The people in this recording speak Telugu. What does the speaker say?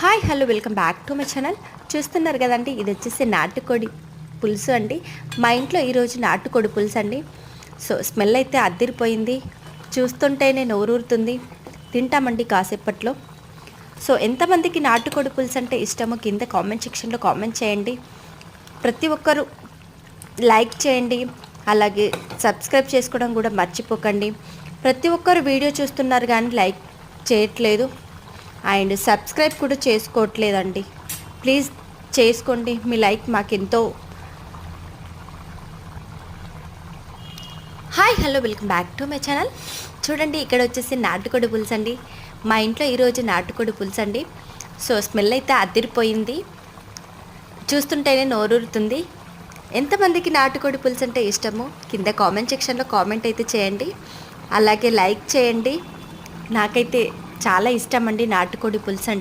Hi hello welcome back to my channel. చూస్తున్నారు కదండి, ఇది వచ్చేసి నాటుకోడి పులుసు అండి. మా ఇంట్లో ఈరోజు నాటుకోడి పులుసు అండి. సో స్మెల్ అయితే అద్దిరిపోయింది, చూస్తుంటేనే నోరూరుతుంది. తింటామండి కాసేపట్లో. సో ఎంతమందికి నాటుకోడి పులుసు అంటే ఇష్టమో కింద కామెంట్ సెక్షన్లో కామెంట్ చేయండి. ప్రతి ఒక్కరూ లైక్ చేయండి, అలాగే సబ్స్క్రైబ్ చేసుకోవడం కూడా మర్చిపోకండి. ప్రతి ఒక్కరు వీడియో చూస్తున్నారు కానీ లైక్ చేయట్లేదు అండ్ సబ్స్క్రైబ్ కూడా చేసుకోవట్లేదండి. ప్లీజ్ చేసుకోండి, మీ లైక్ మాకెంతో. Hi hello welcome back to my channel. చూడండి, ఇక్కడ వచ్చేసి నాటుకోడి పులుసు అండి. మా ఇంట్లో ఈరోజు నాటుకోడి పులుసు అండి. సో స్మెల్ అయితే అదిరిపోయింది, చూస్తుంటేనే నోరూరుతుంది. ఎంతమందికి నాటుకోడి పులుసు అంటే ఇష్టమో కింద కామెంట్ సెక్షన్లో కామెంట్ అయితే చేయండి, అలాగే లైక్ చేయండి. నాకైతే చాలా ఇష్టం అండి నాటుకోడి పులుసు అంటే.